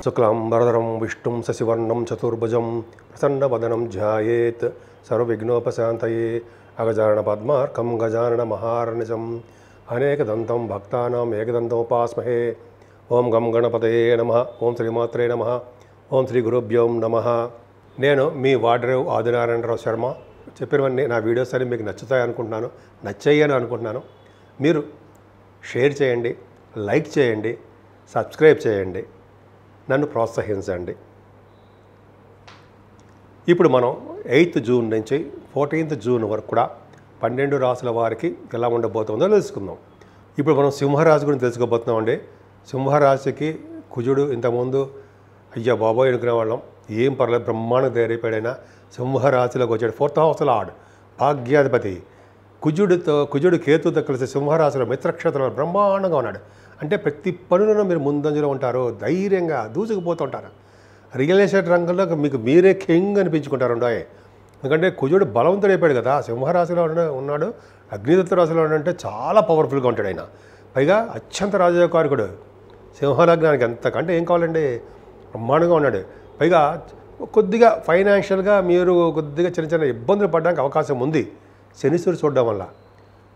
శుక్లాంబరధరం విష్ణుం శశివర్ణం చతుర్భుజం ప్రసన్నవదనం ధ్యాయేత్ సర్వవిఘ్నోపశాంతయే అగజానన పద్మార్కం గజానన మహార్నిశం అనేకదంతం భక్తానాం ఏకదంతముపాస్మహే. ఓం గం గణపతయే నమః. ఓం శ్రీమాత్రే నమః. ఓం శ్రీ గురుభ్యోం నమః. నేను మీ వాడ్రేవ్ ఆదినారాయణరావు శర్మ. చెప్పినవన్నీ నా వీడియోస్ అని మీకు నచ్చుతాయి అనుకుంటున్నాను, నచ్చాయని అనుకుంటున్నాను. మీరు షేర్ చేయండి, లైక్ చేయండి, సబ్స్క్రైబ్ చేయండి, నన్ను ప్రోత్సహించండి. ఇప్పుడు మనం 8th జూన్ నుంచి 14th జూన్ వరకు కూడా 12 రాసుల వారికి ఎలా ఉండబోతుందో తెలుసుకుందాం. ఇప్పుడు మనం సింహరాశి గురించి తెలుసుకోబోతున్నామండి. సింహరాశికి కుజుడు ఇంతకుముందు అయ్యా బాబోయ్ అనుకునే వాళ్ళం, ఏం పర్లేదు బ్రహ్మాండ ధైర్యపడైనా సింహరాశిలోకి వచ్చాడు. 4th హౌస్ లార్డ్ భాగ్యాధిపతి కుజుడు కేతుతో కలిసి సింహరాశిలో మిత్రక్షేత్రంలో బ్రహ్మాండంగా ఉన్నాడు. అంటే ప్రతి పనులను మీరు ముందంజలో ఉంటారు, ధైర్యంగా దూసుకుపోతూ ఉంటారు. రియల్ ఎస్టేట్ రంగంలో మీకు మీరే కింగ్ అనిపించుకుంటారు. ఎందుకంటే కుజుడు బలవంతుడైపోయాడు కదా, సింహరాశిలో ఉన్నాడు, అగ్నిదత్త రాశిలో ఉన్నాడంటే చాలా పవర్ఫుల్గా ఉంటాడు ఆయన. పైగా అత్యంత రాజయోగకారకుడు. సింహలగ్నానికి ఎంతకంటే ఏం కావాలండి, బ్రహ్మాండంగా ఉన్నాడు. పైగా కొద్దిగా ఫైనాన్షియల్గా మీరు కొద్దిగా చిన్న చిన్న ఇబ్బందులు పడడానికి అవకాశం ఉంది శనీశ్వరుడు చూడడం వల్ల.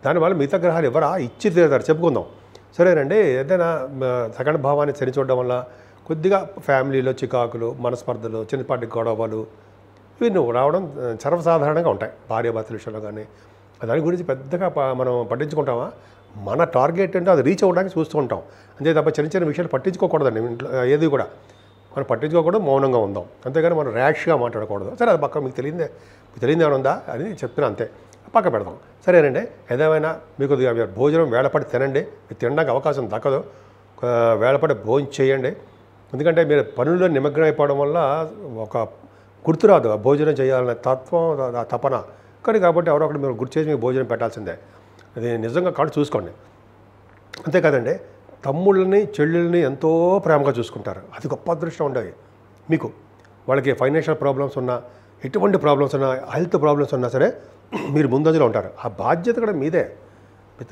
దానివల్ల మిగతా గ్రహాలు ఎవరా ఇచ్చి తీరుతారు, చెప్పుకుందాం. సరేనండి. ఏదైనా సెకండ్ భావాన్ని శని చూడడం వల్ల కొద్దిగా ఫ్యామిలీలో చికాకులు, మనస్పర్ధలు, చిన్నపాటి గొడవలు ఇవి రావడం సర్వసాధారణంగా ఉంటాయి. భార్యాభర్తల విషయంలో కానీ దాని గురించి పెద్దగా మనం పట్టించుకుంటామా? మన టార్గెట్ అంటే అది రీచ్ అవ్వడానికి చూస్తూ ఉంటాం. అంతే తప్ప చిన్న చిన్న విషయాలు పట్టించుకోకూడదండి. ఇంట్లో ఏది కూడా మనం పట్టించుకోకూడదు, మౌనంగా ఉందాం. అంతేగాని మనం ర్యాష్గా మాట్లాడకూడదు. సరే, అది పక్క మీకు తెలియదు ఏమైనా ఉందా అని చెప్తున్నా, అంతే, పక్క పెడదాం. సరేనండి. ఏదేమైనా మీకు భోజనం వేళపడి తినండి. మీరు తినడానికి అవకాశం దక్కదు, వేళపడి భోజనం చేయండి. ఎందుకంటే మీరు పనుల్లో నిమగ్నం అయిపోవడం వల్ల ఒక గుర్తురాదు భోజనం చేయాలనే తత్వం, తపన. కానీ కాబట్టి ఎవరో ఒకటి మీరు గుర్తు చేసి మీకు భోజనం పెట్టాల్సిందే. అది నిజంగా కాదు, చూసుకోండి. అంతే కదండి. తమ్ముళ్ళని చెల్లెల్ని ఎంతో ప్రేమగా చూసుకుంటారు. అది గొప్ప అదృష్టం ఉండేవి మీకు. వాళ్ళకి ఫైనాన్షియల్ ప్రాబ్లమ్స్ ఉన్నా, ఎటువంటి ప్రాబ్లమ్స్ ఉన్నా, హెల్త్ ప్రాబ్లమ్స్ ఉన్నా సరే మీరు ముందంజలో ఉంటారు. ఆ బాధ్యత కూడా మీదే.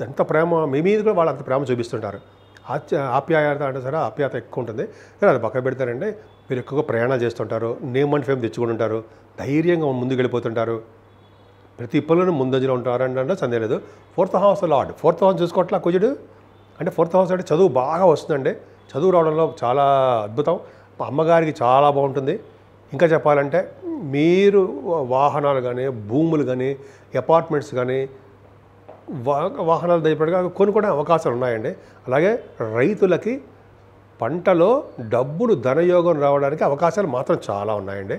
ఎంత ప్రేమ మీ మీద కూడా వాళ్ళు అంత ప్రేమ చూపిస్తుంటారు. ఆప్యాయత అంటే సరే ఆప్యాయత ఎక్కువ ఉంటుంది. సరే, అది పక్క పెడతారండి. మీరు ఎక్కువగా ప్రయాణాలు చేస్తుంటారు, నేమ్ అండ్ ఫేమ్ తెచ్చుకుని ఉంటారు, ధైర్యంగా ముందుకు వెళ్ళిపోతుంటారు, ప్రతి పనులను ముందంజలో ఉంటారు అంటే సందేహం లేదు. 4th house lord, 4th house చూసుకోవట్లా కుజుడు. అంటే 4th హౌస్ అంటే చదువు బాగా వస్తుందండి. చదువు రావడంలో చాలా అద్భుతం. అమ్మగారికి చాలా బాగుంటుంది. ఇంకా చెప్పాలంటే మీరు వాహనాలు కానీ, భూములు కానీ, అపార్ట్మెంట్స్ కానీ, వాహనాలు దయపడిగా కొనుక్కునే అవకాశాలు ఉన్నాయండి. అలాగే రైతులకి పంటలో డబ్బులు ధనయోగం రావడానికి అవకాశాలు మాత్రం చాలా ఉన్నాయండి.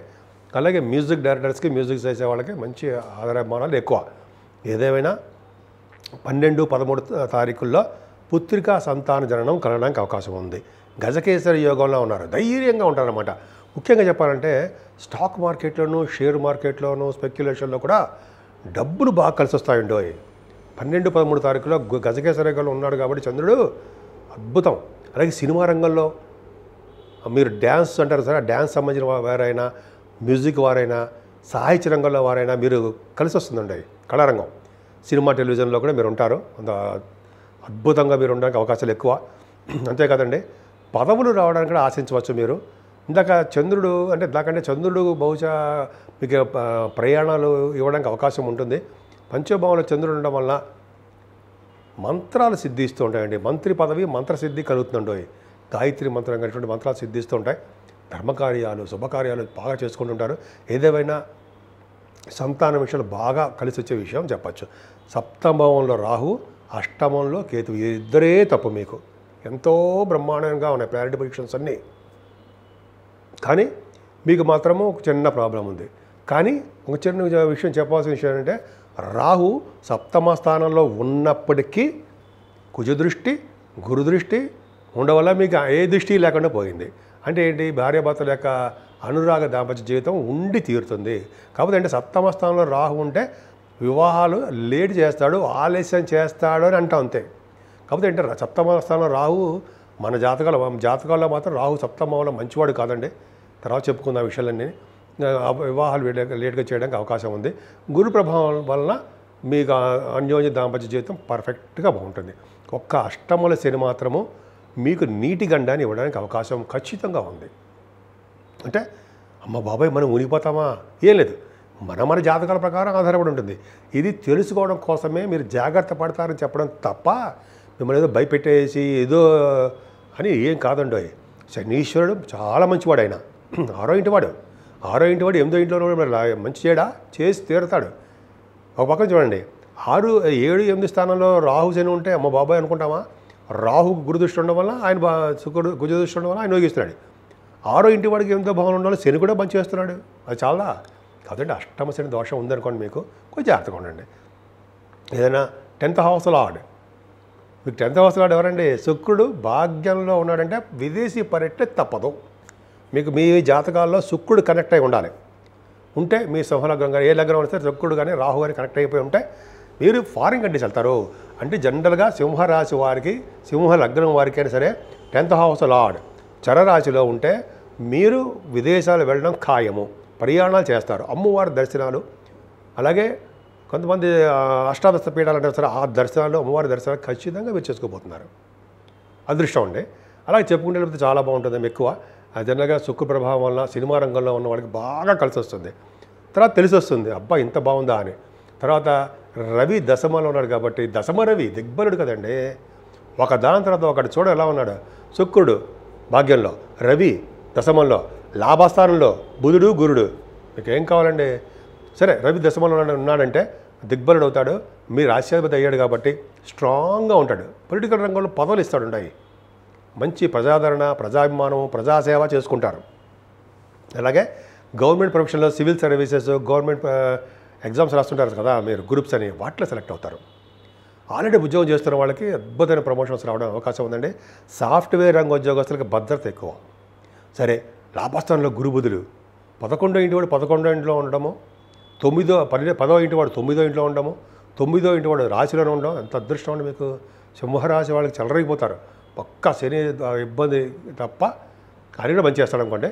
అలాగే మ్యూజిక్ డైరెక్టర్స్కి, మ్యూజిక్ చేసే వాళ్ళకి మంచి ఆధారమానాలు ఎక్కువ. ఏదేమైనా 12, 13 తారీఖుల్లో పుత్రికా సంతాన జననం కలగడానికి అవకాశం ఉంది. గజకేసరి యోగంలో ఉన్నారు, ధైర్యంగా ఉంటారన్నమాట. ముఖ్యంగా చెప్పాలంటే స్టాక్ మార్కెట్లోనూ, షేర్ మార్కెట్లోనూ, స్పెక్యులేషన్లో కూడా డబ్బులు బాగా కలిసి వస్తాయండి. 12, 13 తారీఖులో గజకేసరి యోగంలో ఉన్నాడు కాబట్టి చంద్రుడు అద్భుతం. అలాగే సినిమా రంగంలో మీరు డ్యాన్స్ అంటారు సరే, డ్యాన్స్ సంబంధించిన వారైనా, మ్యూజిక్ వారైనా, సాహిత్య రంగంలో వారైనా మీరు కలిసి వస్తుందండి. కళారంగం, సినిమా, టెలివిజన్లో కూడా మీరు ఉంటారు. అంత అద్భుతంగా మీరు ఉండడానికి అవకాశాలు ఎక్కువ. అంతేకాదండి, పదవులు రావడానికి కూడా ఆశించవచ్చు మీరు. చంద్రుడు బహుశా మీకు ప్రయాణాలు ఇవ్వడానికి అవకాశం ఉంటుంది. పంచభావంలో చంద్రుడు ఉండడం వల్ల మంత్రాలు సిద్ధిస్తూ ఉంటాయండి. మంత్రి పదవి, మంత్రసిద్ధి కలుగుతుందండి. గాయత్రి మంత్రం అనేటువంటి మంత్రాలు సిద్ధిస్తూ ఉంటాయి. ధర్మకార్యాలు, శుభకార్యాలు బాగా చేసుకుంటుంటారు. ఏదేమైనా సంతాన విషయాలు బాగా కలిసి వచ్చే విషయం చెప్పచ్చు. 7వ భావంలో రాహు, 8మంలో కేతు, ఇద్దరే తప్పు మీకు. ఎంతో బ్రహ్మాండంగా ఉన్నాయి ప్లానెటరీ పొజిషన్స్ అన్నీ. కానీ మీకు మాత్రము ఒక చిన్న ప్రాబ్లం ఉంది. కానీ ఒక చిన్న విషయం చెప్పాల్సిన విషయం ఏంటంటే, రాహు 7వ స్థానంలో ఉన్నప్పటికీ కుజదృష్టి, గురుదృష్టి ఉండడం వల్ల మీకు ఏ దృష్టి లేకుండా పోయింది. అంటే ఏంటి, భార్యాభర్తల యొక్క అనురాగ దాంపత్య జీవితం ఉండి తీరుతుంది. కాకపోతే అంటే 7వ స్థానంలో రాహు ఉంటే వివాహాలు లేట్ చేస్తాడు, ఆలస్యం చేస్తాడు అని అంటాం, అంతే. కాకపోతే అంటే 7వ స్థానంలో రాహు మన జాతకాల్లో మాత్రం రాహు 7వ భావంలో మంచివాడు కాదండి. తర్వాత చెప్పుకుందాం ఆ విషయాలన్నీ. వివాహాలు లేట్గా చేయడానికి అవకాశం ఉంది. గురు ప్రభావం వలన మీకు అన్యోన్య దాంపత్య జీవితం పర్ఫెక్ట్గా బాగుంటుంది. ఒక్క 8మల శని మాత్రము మీకు నీటి గండాన్ని ఇవ్వడానికి అవకాశం ఖచ్చితంగా ఉంది. అంటే అమ్మ బాబాయ్ మనం మునిగిపోతామా? ఏం లేదు, మన జాతకాల ప్రకారం ఆధారపడి ఉంటుంది. ఇది తెలుసుకోవడం కోసమే మీరు జాగ్రత్త పడతారని చెప్పడం తప్ప మిమ్మల్ని ఏదో భయపెట్టేసి ఏదో అని ఏం కాదండి. శనీశ్వరుడు చాలా మంచివాడు. ఆయన 6వ ఇంటివాడు. 6వ ఇంటివాడు 8వ ఇంట్లో మంచి చేయడా చేసి తీరుతాడు. ఒక పక్కన చూడండి, 6, 7, 8 స్థానంలో రాహు శని ఉంటే అమ్మ బాబాయ్ అనుకుంటామా? రాహు గురుదృష్టి ఉండడం వల్ల ఆయన శుక్రుడు కుజదృష్టి ఉండడం వల్ల ఆయన యోగిస్తున్నాడు. 6వ ఇంటి వాడికి ఎంతో భావన ఉండాలి, శని కూడా మంచి చేస్తున్నాడు. అది చాలా కాదండి. అష్టమ శని దోషం ఉందనుకోండి, మీకు కొంచెం జాగ్రత్తగా ఉండండి. ఏదైనా 10th హౌస్ లార్డ్, మీకు 10th హౌస్ లార్డ్ ఎవరండి? శుక్రుడు భాగ్యంలో ఉన్నాడంటే విదేశీ పర్యటన తప్పదు. మీకు మీ జాతకాల్లో శుక్రుడు కనెక్ట్ అయి ఉండాలి. ఉంటే మీ సింహలగ్నం కానీ ఏ లగ్నం వస్తే శుక్రుడు కానీ రాహు కానీ కనెక్ట్ అయిపోయి ఉంటే మీరు ఫారిన్ కంట్రీస్ వెళ్తారు. అంటే జనరల్గా సింహరాశి వారికి, సింహ లగ్నం వారికి అయినా సరే 10th హౌస్ లార్డ్ చరరాశిలో ఉంటే మీరు విదేశాలు వెళ్ళడం ఖాయము, ప్రయాణాలు చేస్తారు, అమ్మవారి దర్శనాలు. అలాగే కొంతమంది అష్టాదశ పీఠాలు అంటే సరే ఆ దర్శనాలు, అమ్మవారి దర్శనాలు ఖచ్చితంగా మీరు చేసుకోబోతున్నారు. అదృష్టం అండి. అలాగే చెప్పుకుంటే వెళ్తే చాలా బాగుంటుంది. ఎక్కువ జనరల్గా శుక్ర ప్రభావం వల్ల సినిమా రంగంలో ఉన్న వాళ్ళకి బాగా కలిసి వస్తుంది. తర్వాత తెలిసి వస్తుంది, అబ్బా ఇంత బాగుందా అని. తర్వాత రవి దశమలో ఉన్నాడు కాబట్టి, దశమ రవి దిగ్బలుడు కదండి. ఒక దాని తర్వాత ఒకటి చూడ ఎలా ఉన్నాడు. శుక్రుడు భాగ్యంలో, రవి దశమంలో, లాభస్థానంలో బుధుడు గురుడు. మీకు ఏం కావాలండి? సరే, రవి దశమంలో ఉన్నాడంటే దిగ్బలుడు అవుతాడు. మీ రాష్ట్రాధిపతి అయ్యాడు కాబట్టి స్ట్రాంగ్గా ఉంటాడు. పొలిటికల్ రంగంలో పదవులు ఇస్తాడు. ఉంటాయి మంచి ప్రజాదరణ, ప్రజాభిమానం, ప్రజాసేవ చేసుకుంటారు. అలాగే గవర్నమెంట్ ప్రొఫెషన్లో సివిల్ సర్వీసెస్, గవర్నమెంట్ ఎగ్జామ్స్ రాస్తుంటారు కదా మీరు, గ్రూప్స్ అని, వాటిలో సెలెక్ట్ అవుతారు. ఆల్రెడీ ఉద్యోగం చేస్తున్న వాళ్ళకి అద్భుతమైన ప్రమోషన్స్ రావడం అవకాశం ఉందండి. సాఫ్ట్వేర్ రంగ ఉద్యోగస్తులకు భద్రత ఎక్కువ. సరే, లాభస్థానంలో గురు బుధుడు 11వ ఇంటి వాడు 11వ ఇంట్లో ఉండడము, 10వ ఇంటి వాడు 9వ ఇంట్లో ఉండడము, 9వ ఇంటి వాడు రాశిలోనే ఉండడం ఎంత అదృష్టం అండి మీకు. సింహరాశి వాళ్ళకి చెలరైపోతారు. పక్క శని ఇబ్బంది తప్ప, కానీ కూడా మంచి చేస్తాడు అనుకోండి.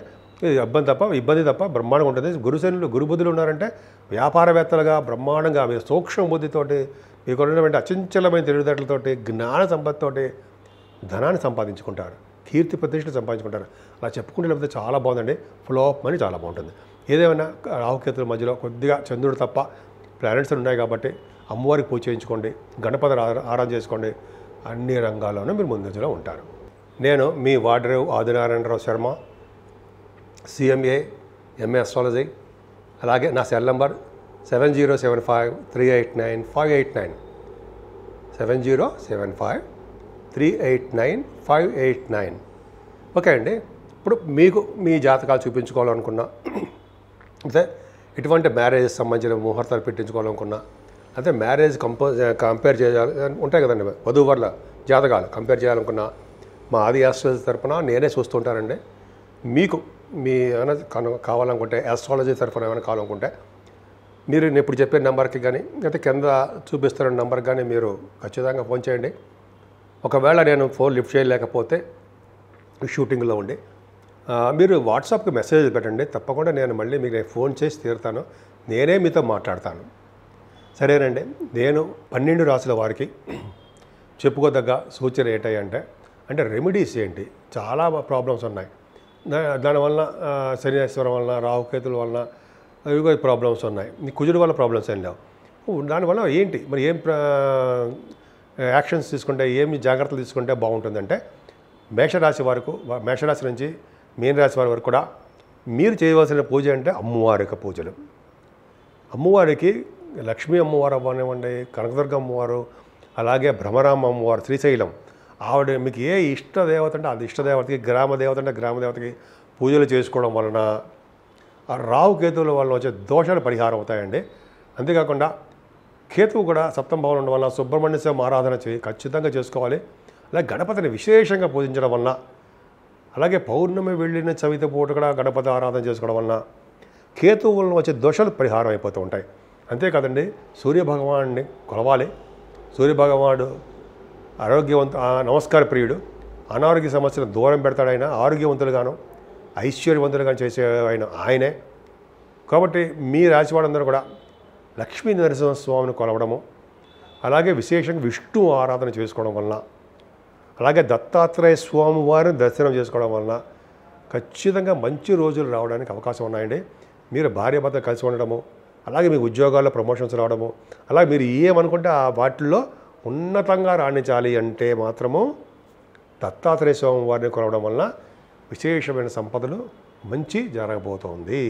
ఇబ్బంది తప్ప బ్రహ్మాండంగా ఉంటుంది. గురుశనులు గురుబుద్ధులు ఉన్నారంటే వ్యాపారవేత్తలుగా బ్రహ్మాండంగా మీరు సూక్ష్మ బుద్ధితోటి, మీకు ఉన్నటువంటి అచంచలమైన తెలివితేటలతోటి, జ్ఞాన సంపత్తితోటి ధనాన్ని సంపాదించుకుంటారు, కీర్తి ప్రతిష్టలు సంపాదించుకుంటారు. అలా చెప్పుకుంటే లేకపోతే చాలా బాగుందండి. ఫ్లో ఆఫ్ మనీ చాలా బాగుంటుంది. ఏదేమైనా రాహుకేతుల మధ్యలో కొద్దిగా చంద్రుడు తప్ప ప్లానెట్స్ ఉన్నాయి కాబట్టి అమ్మవారికి పూజ చేయించుకోండి, గణపతి ఆరాధన చేసుకోండి. అన్ని రంగాల్లోనూ మీరు ముందంజలో ఉంటారు. నేను మీ Vadrevu Adinarayanarao Sharma, CMA, MA astrology. అలాగే నా సెల్ నంబర్ 7075389589, 7075389589. ఓకే అండి. ఇప్పుడు మీకు మీ జాతకాలు చూపించుకోవాలనుకున్నా, అంటే ఇటువంటి మ్యారేజ్ సంబంధించిన ముహూర్తాలు పెట్టించుకోవాలనుకున్నా, అంటే మ్యారేజ్ కంపేర్ చేయాలి ఉంటాయి కదండి, వధూవరుల జాతకాలు కంపేర్ చేయాలనుకున్నా మా ఆది ఆస్ట్రాలజీ తరఫున నేనే చూస్తుంటానండి. మీకు మీ ఏమైనా కావాలనుకుంటే, ఆస్ట్రాలజీ తరఫున ఏమైనా కావాలనుకుంటే మీరు నేను ఇప్పుడు చెప్పే నెంబర్కి కానీ, అంటే కింద చూపిస్తున్న నెంబర్కి కానీ మీరు ఖచ్చితంగా ఫోన్ చేయండి. ఒకవేళ నేను ఫోన్ లిఫ్ట్ చేయలేకపోతే షూటింగ్లో ఉండి మీరు వాట్సాప్కి మెసేజ్ పెట్టండి. తప్పకుండా నేను మళ్ళీ మీకు ఫోన్ చేసి తీరుతాను, నేనే మీతో మాట్లాడతాను. సరేనండి. నేను 12 రాశుల వారికి చెప్పుకోదగ్గ సూచన ఏంటంటే, అంటే రెమెడీస్ ఏంటి, చాలా ప్రాబ్లమ్స్ ఉన్నాయి. దానివల్ల శనీశ్వరం వలన, రాహుకేతుల వలన ఇవి ప్రాబ్లమ్స్ ఉన్నాయి. కుజుడు వల్ల ప్రాబ్లమ్స్ ఏం లేవు. దానివల్ల ఏంటి మరి, ఏం యాక్షన్స్ తీసుకుంటే, ఏమి జాగ్రత్తలు తీసుకుంటే బాగుంటుందంటే, మేషరాశి నుంచి మీనరాశి వారి వరకు కూడా మీరు చేయవలసిన పూజ అంటే అమ్మవారి యొక్క పూజలు. అమ్మవారికి లక్ష్మీ అమ్మవారు అవ్వనివ్వండి, కనకదుర్గ అమ్మవారు, అలాగే భ్రమరామ అమ్మవారు, శ్రీశైలం, ఆవిడ మీకు ఏ ఇష్టదేవత అంటే అది ఇష్టదేవతకి, గ్రామదేవత అంటే గ్రామదేవతకి పూజలు చేసుకోవడం వలన ఆ రాహు కేతువుల వల్ల వచ్చే దోషాలు పరిహారం అవుతాయండి. అంతేకాకుండా కేతువు కూడా సప్తమ భావం ఉండడం వల్ల సుబ్రహ్మణ్య స్వామి ఆరాధన ఖచ్చితంగా చేసుకోవాలి. అలాగే గణపతిని విశేషంగా పూజించడం వలన, అలాగే పౌర్ణమి వెళ్ళిన చవితి పూట కూడా గణపతి ఆరాధన చేసుకోవడం వలన కేతువు వలన వచ్చే దోషాలు పరిహారం అయిపోతూ ఉంటాయి. అంతేకాదండి, సూర్యభగవాన్ని కొలవాలి. సూర్యభగవానుడు నమస్కార ప్రియుడు, అనారోగ్య సమస్యలు దూరం పెడతాడు. ఆయన ఆరోగ్యవంతులుగాను ఐశ్వర్యవంతులుగా చేసే ఆయనే. కాబట్టి మీ రాశి వాళ్ళందరూ కూడా లక్ష్మీ నరసింహస్వామిని కొలవడము, అలాగే విశేషంగా విష్ణు ఆరాధన చేసుకోవడం వలన, అలాగే దత్తాత్రేయ స్వామి వారిని దర్శనం చేసుకోవడం వలన ఖచ్చితంగా మంచి రోజులు రావడానికి అవకాశం ఉన్నాయండి. మీరు భార్యాభర్త కలిసి ఉండడము, అలాగే మీ ఉద్యోగాల్లో ప్రమోషన్స్ రావడము, అలాగే మీరు ఏమనుకుంటే ఆ వాటిల్లో ఉన్నతంగా రాణించాలి అంటే మాత్రము దత్తాత్రేయ స్వామి వారిని కొలవడం వలన విశేషమైన సంపదలు మంచి జరగబోతోంది.